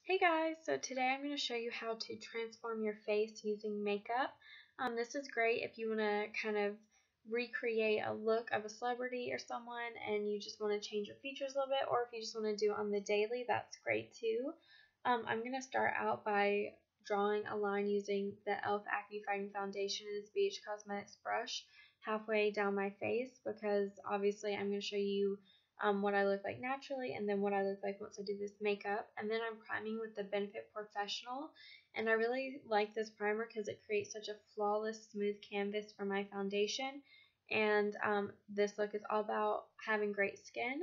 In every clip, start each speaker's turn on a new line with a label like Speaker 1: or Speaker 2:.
Speaker 1: Hey guys, so today I'm going to show you how to transform your face using makeup. This is great if you want to kind of recreate a look of a celebrity or someone and you just want to change your features a little bit, or if you just want to do it on the daily, that's great too. I'm going to start out by drawing a line using the e.l.f. Acne Fighting Foundation in this BH Cosmetics brush halfway down my face, because obviously I'm going to show you what I look like naturally, and then what I look like once I do this makeup. And then I'm priming with the Benefit Porefessional, and I really like this primer because it creates such a flawless, smooth canvas for my foundation. And this look is all about having great skin.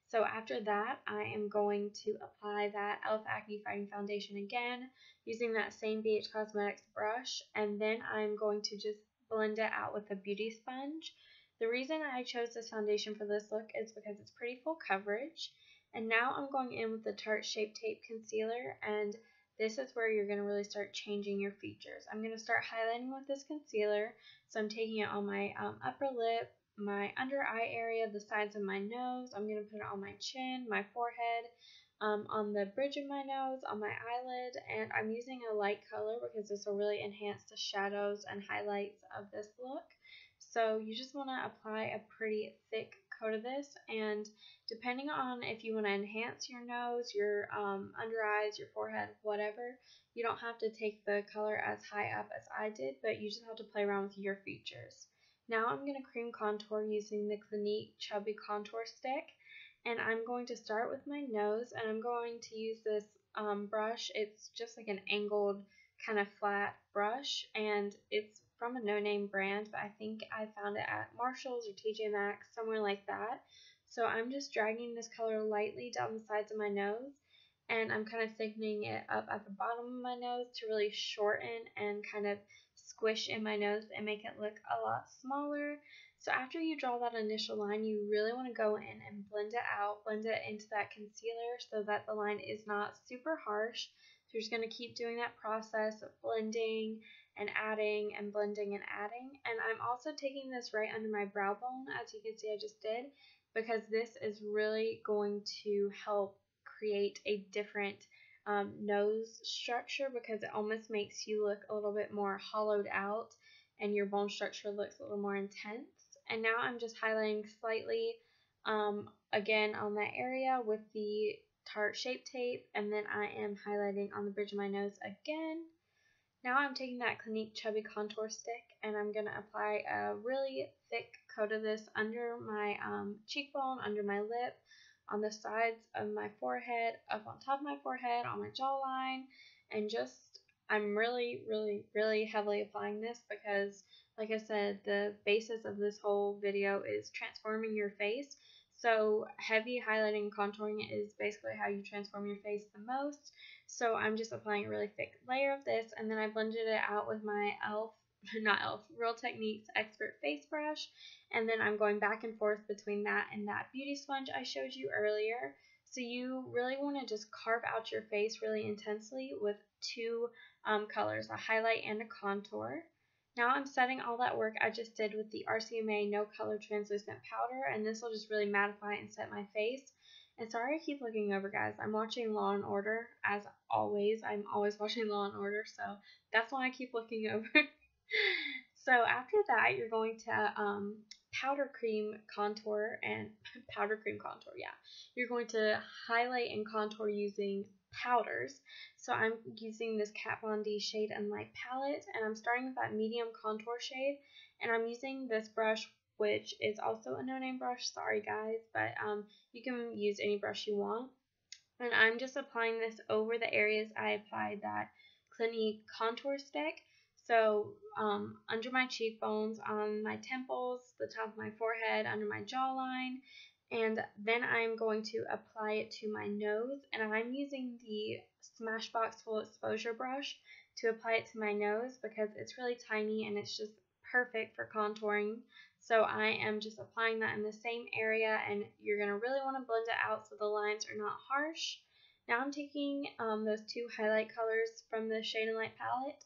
Speaker 1: So after that, I am going to apply that e.l.f. Acne Fighting Foundation again, using that same BH Cosmetics brush, and then I'm going to just blend it out with a beauty sponge. The reason I chose this foundation for this look is because it's pretty full coverage. And now I'm going in with the Tarte Shape Tape Concealer, and this is where you're going to really start changing your features. I'm going to start highlighting with this concealer, so I'm taking it on my upper lip, my under eye area, the sides of my nose. I'm going to put it on my chin, my forehead, on the bridge of my nose, on my eyelid, and I'm using a light color because this will really enhance the shadows and highlights of this look. So you just want to apply a pretty thick coat of this, and depending on if you want to enhance your nose, your under eyes, your forehead, whatever, you don't have to take the color as high up as I did, but you just have to play around with your features. Now I'm going to cream contour using the Clinique Chubby Contour Stick, and I'm going to start with my nose, and I'm going to use this brush. It's just like an angled kind of flat brush, and it's from a no-name brand, but I think I found it at Marshall's or TJ Maxx, somewhere like that. So I'm just dragging this color lightly down the sides of my nose, and I'm kind of thickening it up at the bottom of my nose to really shorten and kind of squish in my nose and make it look a lot smaller. So after you draw that initial line, you really want to go in and blend it out, blend it into that concealer so that the line is not super harsh. So you're just going to keep doing that process of blending and adding and blending and adding. And I'm also taking this right under my brow bone, as you can see I just did, because this is really going to help create a different nose structure, because it almost makes you look a little bit more hollowed out and your bone structure looks a little more intense. And now I'm just highlighting slightly again on that area with the Tarte Shape Tape, and then I am highlighting on the bridge of my nose again. Now I'm taking that Clinique Chubby Contour Stick, and I'm going to apply a really thick coat of this under my cheekbone, under my lip, on the sides of my forehead, up on top of my forehead, on my jawline, and just, I'm really heavily applying this because, like I said, the basis of this whole video is transforming your face. So heavy highlighting and contouring is basically how you transform your face the most. So I'm just applying a really thick layer of this, and then I blended it out with my Whirl Techniques Expert Face Brush, and then I'm going back and forth between that and that beauty sponge I showed you earlier. So you really want to just carve out your face really intensely with two colors, a highlight and a contour. Now I'm setting all that work I just did with the RCMA No Color Translucent Powder, and this will just really mattify and set my face. And sorry I keep looking over, guys. I'm watching Law & Order, as always. I'm always watching Law & Order, so that's why I keep looking over. So after that, you're going to powder cream contour, yeah. You're going to highlight and contour using powders. So I'm using this Kat Von D Shade and Light palette, and I'm starting with that medium contour shade, and I'm using this brush, which is also a no-name brush, sorry guys, but you can use any brush you want. And I'm just applying this over the areas I applied that Clinique contour stick. So under my cheekbones, on my temples, the top of my forehead, under my jawline, and then I'm going to apply it to my nose, and I'm using the Smashbox Full Exposure brush to apply it to my nose because it's really tiny and it's just perfect for contouring. So I am just applying that in the same area, and you're going to really want to blend it out so the lines are not harsh. Now I'm taking those two highlight colors from the Shade and Light palette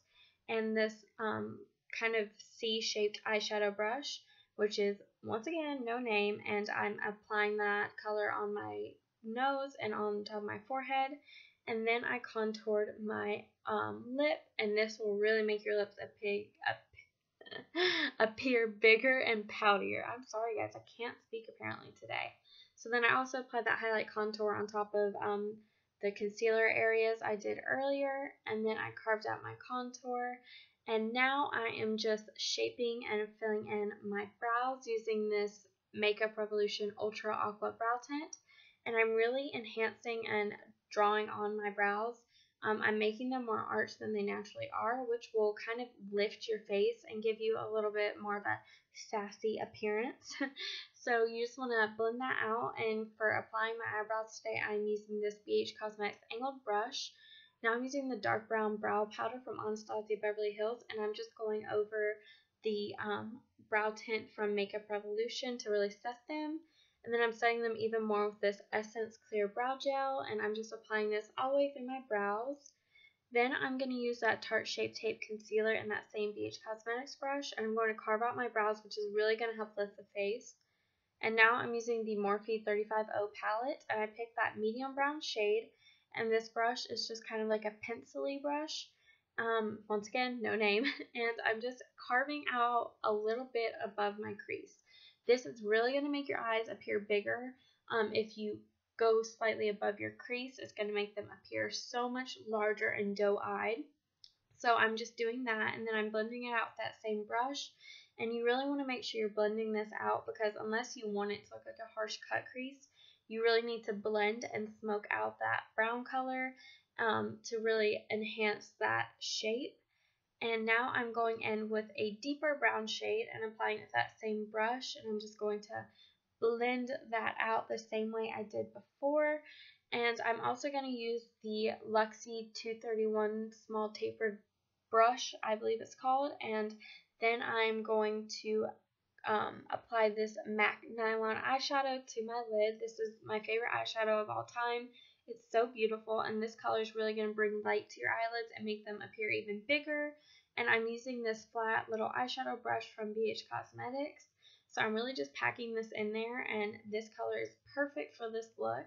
Speaker 1: and this kind of C-shaped eyeshadow brush, which is, once again, no name, and I'm applying that color on my nose and on top of my forehead. and then I contoured my lip, and this will really make your lips appear bigger and poutier. I'm sorry guys, I can't speak apparently today. So then I also applied that highlight contour on top of the concealer areas I did earlier, and then I carved out my contour, and now I am just shaping and filling in my brows using this Makeup Revolution Ultra Aqua Brow Tint, and I'm really enhancing and drawing on my brows. I'm making them more arched than they naturally are, which will kind of lift your face and give you a little bit more of a sassy appearance. So you just want to blend that out, and for applying my eyebrows today, I'm using this BH Cosmetics angled brush. Now I'm using the dark brown brow powder from Anastasia Beverly Hills, and I'm just going over the brow tint from Makeup Revolution to really set them. And then I'm setting them even more with this Essence Clear Brow Gel, and I'm just applying this all the way through my brows. Then I'm going to use that Tarte Shape Tape Concealer in that same BH Cosmetics brush, and I'm going to carve out my brows, which is really going to help lift the face. And now I'm using the Morphe 350 palette, and I picked that medium brown shade, and this brush is just kind of like a pencil-y brush. Once again, no name, and I'm just carving out a little bit above my crease. This is really going to make your eyes appear bigger. If you go slightly above your crease, it's going to make them appear so much larger and doe-eyed. So I'm just doing that, and then I'm blending it out with that same brush. And you really want to make sure you're blending this out, because unless you want it to look like a harsh cut crease, you really need to blend and smoke out that brown color to really enhance that shape. And now I'm going in with a deeper brown shade and applying it with that same brush, and I'm just going to blend that out the same way I did before. And I'm also going to use the Luxie 231 small tapered brush, I believe it's called, and then I'm going to apply this MAC Nylon eyeshadow to my lid. This is my favorite eyeshadow of all time. It's so beautiful, and this color is really going to bring light to your eyelids and make them appear even bigger. And I'm using this flat little eyeshadow brush from BH Cosmetics. So I'm really just packing this in there, and this color is perfect for this look.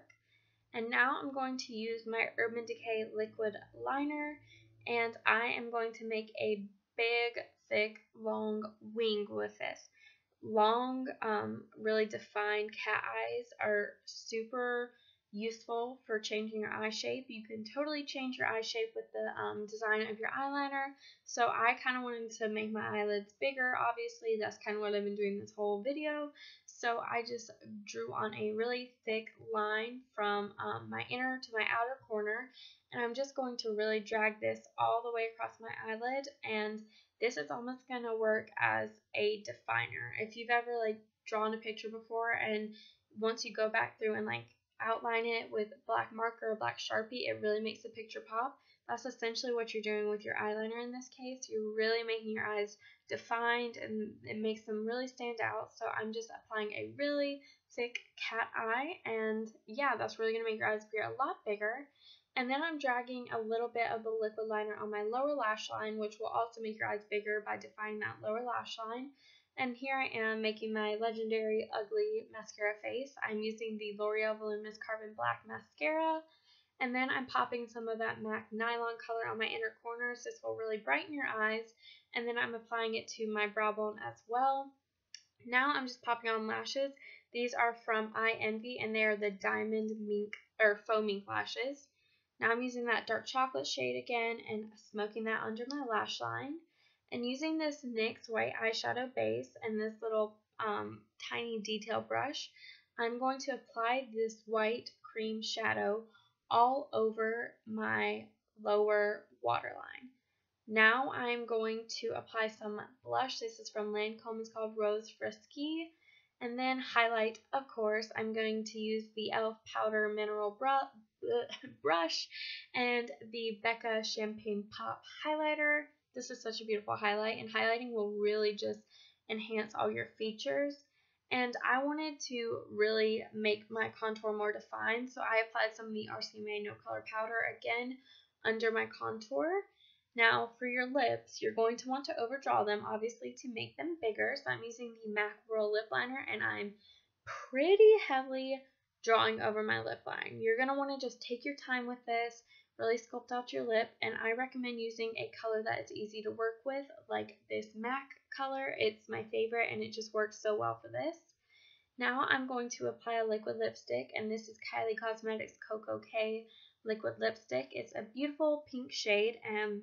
Speaker 1: And now I'm going to use my Urban Decay liquid liner, and I am going to make a big, thick, long wing with this. Long, really defined cat eyes are super useful for changing your eye shape. You can totally change your eye shape with the design of your eyeliner. So I kind of wanted to make my eyelids bigger. Obviously, that's kind of what I've been doing this whole video. So I just drew on a really thick line from my inner to my outer corner, and I'm just going to really drag this all the way across my eyelid, and this is almost going to work as a definer. If you've ever like drawn a picture before, and once you go back through and like outline it with black marker or black Sharpie, it really makes the picture pop. That's essentially what you're doing with your eyeliner in this case. You're really making your eyes defined, and it makes them really stand out. So I'm just applying a really thick cat eye, and yeah, that's really going to make your eyes appear a lot bigger. And then I'm dragging a little bit of the liquid liner on my lower lash line, which will also make your eyes bigger by defining that lower lash line. And here I am making my legendary ugly mascara face. I'm using the L'Oreal Voluminous Carbon Black Mascara. And then I'm popping some of that MAC Nylon color on my inner corners. This will really brighten your eyes. And then I'm applying it to my brow bone as well. Now I'm just popping on lashes. These are from Eye Envy, and they are the Diamond Mink or Faux Mink lashes. Now I'm using that dark chocolate shade again and smoking that under my lash line. And using this NYX white eyeshadow base and this little tiny detail brush, I'm going to apply this white cream shadow all over my lower waterline. Now I'm going to apply some blush. This is from Lancôme. It's called Rose Frisky. And then highlight, of course, I'm going to use the e.l.f. Powder Mineral brush and the Becca Champagne Pop highlighter. This is such a beautiful highlight, and highlighting will really just enhance all your features. And I wanted to really make my contour more defined, so I applied some of the RCMA No Color Powder again under my contour. Now for your lips, you're going to want to overdraw them, obviously, to make them bigger. So I'm using the MAC Whirl lip liner, and I'm pretty heavily drawing over my lip line. You're going to want to just take your time with this. really sculpt out your lip, and I recommend using a color that is easy to work with, like this MAC color. It's my favorite, and it just works so well for this. Now I'm going to apply a liquid lipstick, and this is Kylie Cosmetics Koko K liquid lipstick. It's a beautiful pink shade, and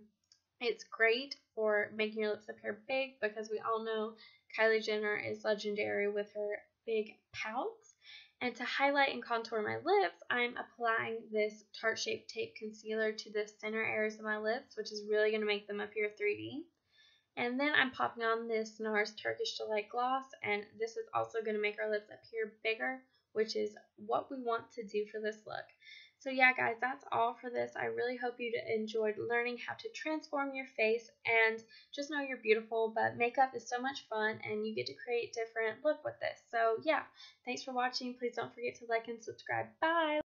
Speaker 1: it's great for making your lips appear big because we all know Kylie Jenner is legendary with her big pouts. And to highlight and contour my lips, I'm applying this Tarte Shape Tape Concealer to the center areas of my lips, which is really going to make them appear 3D. And then I'm popping on this NARS Turkish Delight Gloss, and this is also going to make our lips appear bigger, which is what we want to do for this look. So yeah, guys, that's all for this. I really hope you enjoyed learning how to transform your face, and just know you're beautiful, but makeup is so much fun, and you get to create different look with this. So yeah, thanks for watching. Please don't forget to like and subscribe. Bye!